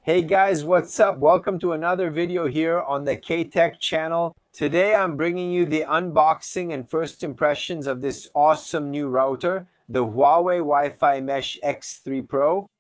Hey guys, what's up? Welcome to another video here on the K-Tech channel. Today I'm bringing you the unboxing and first impressions of this awesome new router, the Huawei Wi-Fi Mesh X3 Pro.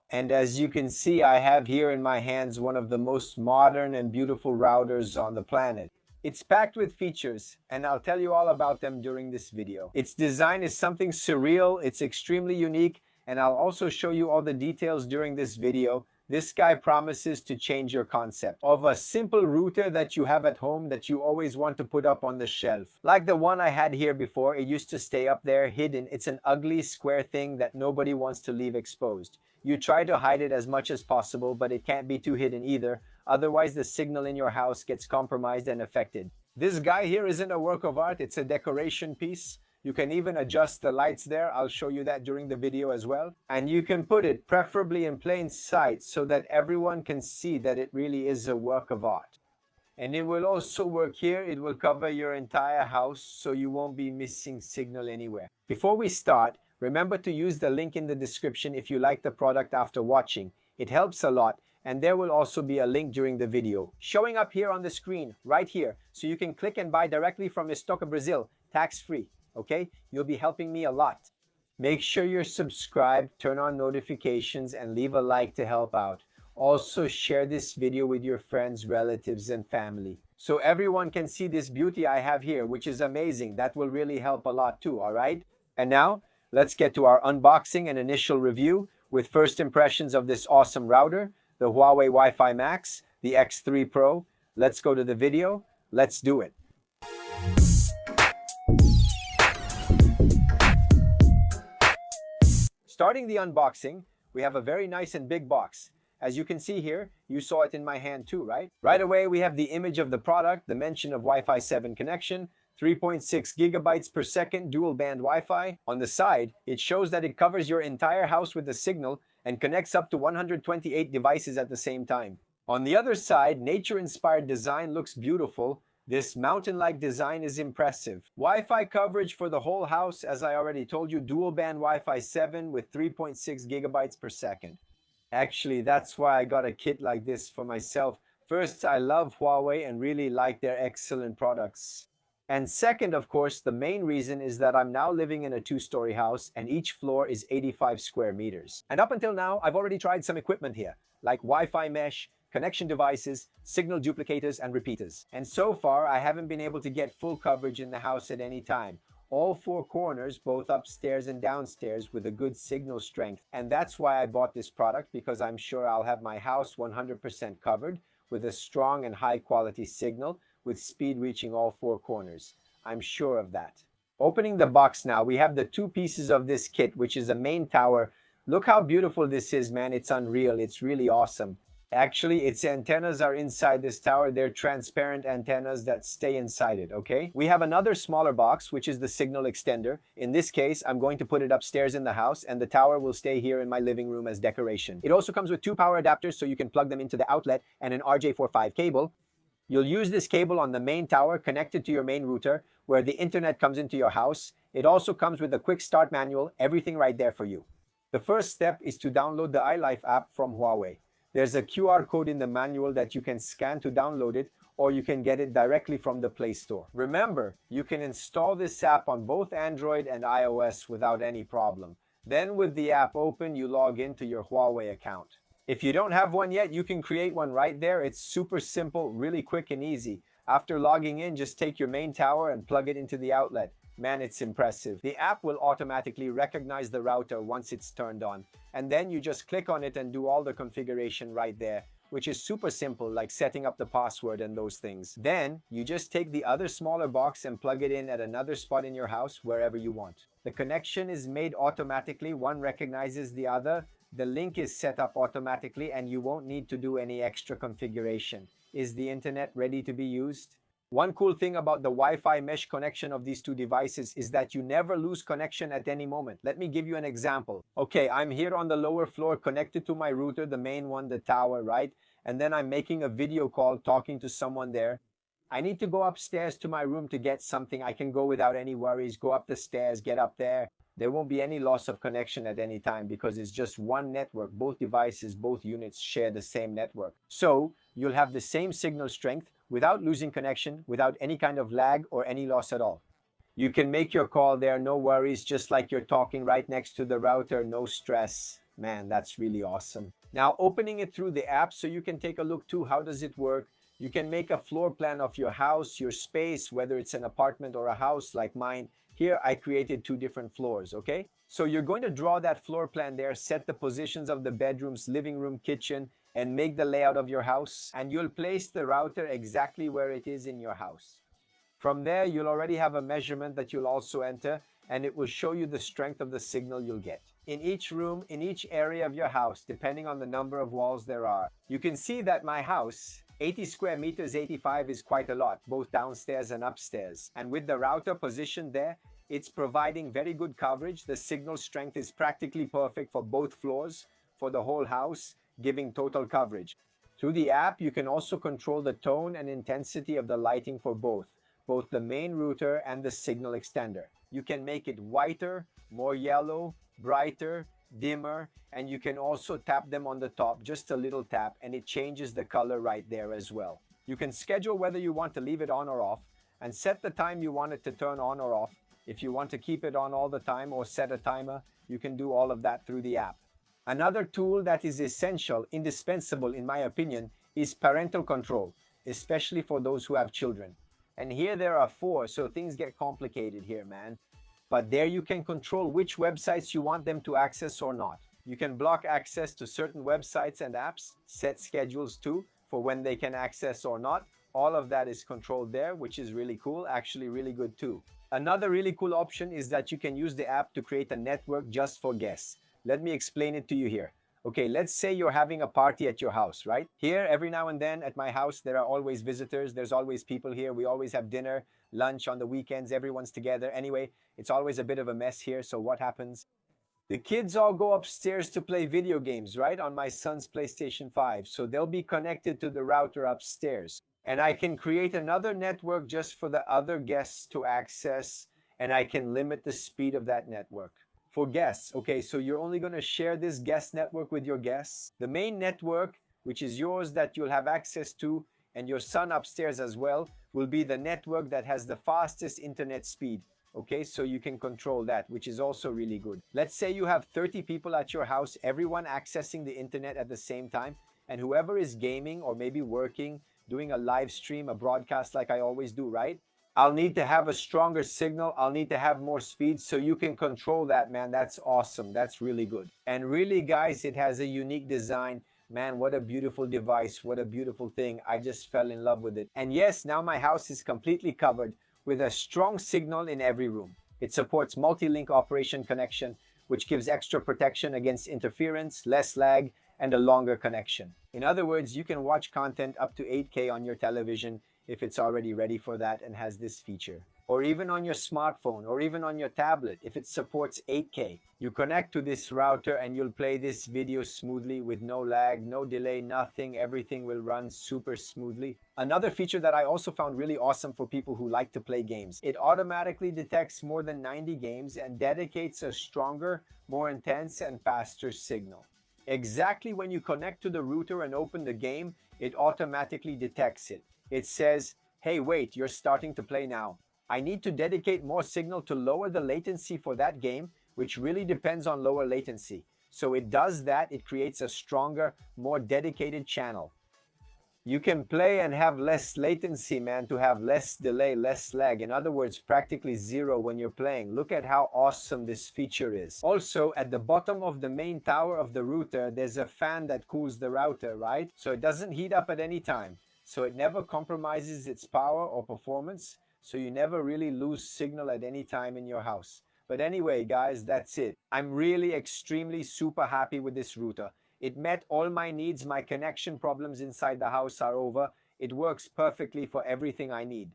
And as you can see, I have here in my hands one of the most modern and beautiful routers on the planet. It's packed with features, and I'll tell you all about them during this video. Its design is something surreal, it's extremely unique, and I'll also show you all the details during this video. This guy promises to change your concept of a simple router that you have at home that you always want to put up on the shelf. Like the one I had here before, it used to stay up there hidden. It's an ugly square thing that nobody wants to leave exposed. You try to hide it as much as possible, but it can't be too hidden either. Otherwise, the signal in your house gets compromised and affected. This guy here isn't a work of art, it's a decoration piece. You can even adjust the lights there. I'll show you that during the video as well. And you can put it preferably in plain sight so that everyone can see that it really is a work of art. And it will also work here. It will cover your entire house so you won't be missing signal anywhere. Before we start, remember to use the link in the description if you like the product after watching. It helps a lot, and there will also be a link during the video showing up here on the screen right here, so you can click and buy directly from Estoca Brazil, tax-free. Okay, you'll be helping me a lot. Make sure you're subscribed, turn on notifications, and leave a like to help out. Also share this video with your friends, relatives, and family so everyone can see this beauty I have here, which is amazing. That will really help a lot too. All right, and now let's get to our unboxing and initial review with first impressions of this awesome router, the Huawei Wi-Fi Max, the X3 Pro. Let's go to the video. Let's do it. Starting the unboxing, we have a very nice and big box. As you can see here, you saw it in my hand too, right? Right away, we have the image of the product, the mention of Wi-Fi 7 connection, 3.6 gigabytes per second dual band Wi-Fi. On the side, it shows that it covers your entire house with the signal and connects up to 128 devices at the same time. On the other side, nature-inspired design looks beautiful. This mountain-like design is impressive. Wi-Fi coverage for the whole house, as I already told you, dual band Wi-Fi 7 with 3.6 gigabytes per second. Actually, that's why I got a kit like this for myself. First, I love Huawei and really like their excellent products. And second, of course, the main reason is that I'm now living in a two-story house and each floor is 85 square meters. And up until now, I've already tried some equipment here, like Wi-Fi mesh, connection devices, signal duplicators, and repeaters. And so far, I haven't been able to get full coverage in the house at any time. All four corners, both upstairs and downstairs, with a good signal strength. And that's why I bought this product, because I'm sure I'll have my house 100% covered with a strong and high quality signal with speed reaching all four corners. I'm sure of that. Opening the box now, we have the two pieces of this kit, which is a main tower. Look how beautiful this is, man. It's unreal. It's really awesome. Actually, its antennas are inside this tower. They're transparent antennas that stay inside it, okay? We have another smaller box, which is the signal extender. In this case, I'm going to put it upstairs in the house, and the tower will stay here in my living room as decoration. It also comes with two power adapters, so you can plug them into the outlet, and an RJ45 cable. You'll use this cable on the main tower connected to your main router, where the internet comes into your house. It also comes with a quick start manual, everything right there for you. The first step is to download the iLife app from Huawei. There's a QR code in the manual that you can scan to download it, or you can get it directly from the Play Store. Remember, you can install this app on both Android and iOS without any problem. Then with the app open, you log into your Huawei account. If you don't have one yet, you can create one right there. It's super simple, really quick and easy. After logging in, just take your main tower and plug it into the outlet. Man, it's impressive. The app will automatically recognize the router once it's turned on. And then you just click on it and do all the configuration right there, which is super simple, like setting up the password and those things. Then you just take the other smaller box and plug it in at another spot in your house, wherever you want. The connection is made automatically. One recognizes the other. The link is set up automatically and you won't need to do any extra configuration. Is the internet ready to be used? One cool thing about the Wi-Fi mesh connection of these two devices is that you never lose connection at any moment. Let me give you an example. Okay, I'm here on the lower floor connected to my router, the main one, the tower, right? And then I'm making a video call talking to someone there. I need to go upstairs to my room to get something. I can go without any worries, go up the stairs, get up there. There won't be any loss of connection at any time because it's just one network. Both devices, both units share the same network. So you'll have the same signal strength without losing connection, without any kind of lag or any loss at all. You can make your call there, no worries, just like you're talking right next to the router, no stress. Man, that's really awesome. Now opening it through the app so you can take a look too, how does it work? You can make a floor plan of your house, your space, whether it's an apartment or a house like mine. Here I created 2 different floors, okay? So you're going to draw that floor plan there, set the positions of the bedrooms, living room, kitchen, and make the layout of your house. And you'll place the router exactly where it is in your house. From there, you'll already have a measurement that you'll also enter, and it will show you the strength of the signal you'll get. In each room, in each area of your house, depending on the number of walls there are. You can see that my house, 80 square meters, 85 is quite a lot, both downstairs and upstairs. And with the router positioned there, it's providing very good coverage. The signal strength is practically perfect for both floors, for the whole house, giving total coverage. Through the app, you can also control the tone and intensity of the lighting for both the main router and the signal extender. You can make it whiter, more yellow, brighter, dimmer, and you can also tap them on the top, just a little tap, and it changes the color right there as well. You can schedule whether you want to leave it on or off, and set the time you want it to turn on or off. If you want to keep it on all the time or set a timer, you can do all of that through the app. Another tool that is essential, indispensable in my opinion, is parental control, especially for those who have children. And here there are 4, so things get complicated here, man. But there you can control which websites you want them to access or not. You can block access to certain websites and apps, set schedules too, for when they can access or not. All of that is controlled there, which is really cool, actually really good too. Another really cool option is that you can use the app to create a network just for guests. Let me explain it to you here. Okay, let's say you're having a party at your house, right? Here, every now and then at my house, there are always visitors. There's always people here. We always have dinner, lunch on the weekends. Everyone's together. Anyway, it's always a bit of a mess here. So what happens? The kids all go upstairs to play video games, right? On my son's PlayStation 5. So they'll be connected to the router upstairs. And I can create another network just for the other guests to access. And I can limit the speed of that network. For guests, okay, so you're only going to share this guest network with your guests. The main network, which is yours that you'll have access to, and your son upstairs as well, will be the network that has the fastest internet speed. Okay, so you can control that, which is also really good. Let's say you have 30 people at your house, everyone accessing the internet at the same time, and whoever is gaming or maybe working, doing a live stream, a broadcast like I always do, right? I'll need to have a stronger signal. I'll need to have more speed, so you can control that, man. That's awesome. That's really good. And really, guys, it has a unique design. Man, what a beautiful device. What a beautiful thing. I just fell in love with it. And yes, now my house is completely covered with a strong signal in every room. It supports multi-link operation connection, which gives extra protection against interference, less lag, and a longer connection. In other words, you can watch content up to 8K on your television if it's already ready for that and has this feature. Or even on your smartphone, or even on your tablet if it supports 8K. You connect to this router and you'll play this video smoothly with no lag, no delay, nothing. Everything will run super smoothly. Another feature that I also found really awesome for people who like to play games. It automatically detects more than 90 games and dedicates a stronger, more intense and faster signal. Exactly when you connect to the router and open the game, it automatically detects it. It says, hey, wait, you're starting to play now. I need to dedicate more signal to lower the latency for that game, which really depends on lower latency. So it does that. It creates a stronger, more dedicated channel. You can play and have less latency, man, to have less delay, less lag. In other words, practically zero when you're playing. Look at how awesome this feature is. Also, at the bottom of the main tower of the router, there's a fan that cools the router, right? So it doesn't heat up at any time. So it never compromises its power or performance. So you never really lose signal at any time in your house. But anyway, guys, that's it. I'm really extremely super happy with this router. It met all my needs. My connection problems inside the house are over. It works perfectly for everything I need.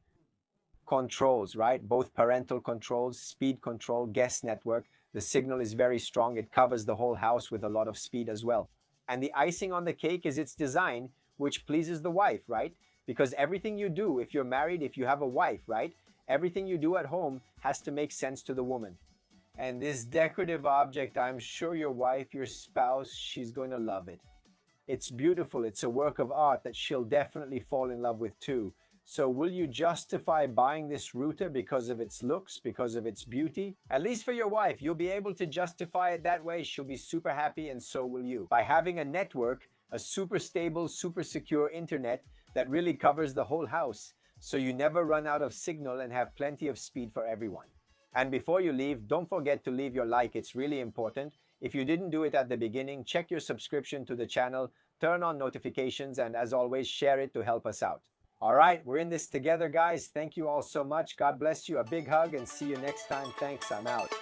Controls, right? Both parental controls, speed control, guest network. The signal is very strong. It covers the whole house with a lot of speed as well. And the icing on the cake is its design, which pleases the wife, right? Because everything you do, if you're married, if you have a wife, right? Everything you do at home has to make sense to the woman. And this decorative object, I'm sure your wife, your spouse, she's going to love it. It's beautiful. It's a work of art that she'll definitely fall in love with too. So will you justify buying this router because of its looks, because of its beauty? At least for your wife, you'll be able to justify it that way. She'll be super happy and so will you. By having a network, a super stable, super secure internet that really covers the whole house, so you never run out of signal and have plenty of speed for everyone. And before you leave, don't forget to leave your like. It's really important. If you didn't do it at the beginning, check your subscription to the channel, turn on notifications, and as always, share it to help us out. All right, we're in this together, guys. Thank you all so much. God bless you. A big hug and see you next time. Thanks. I'm out.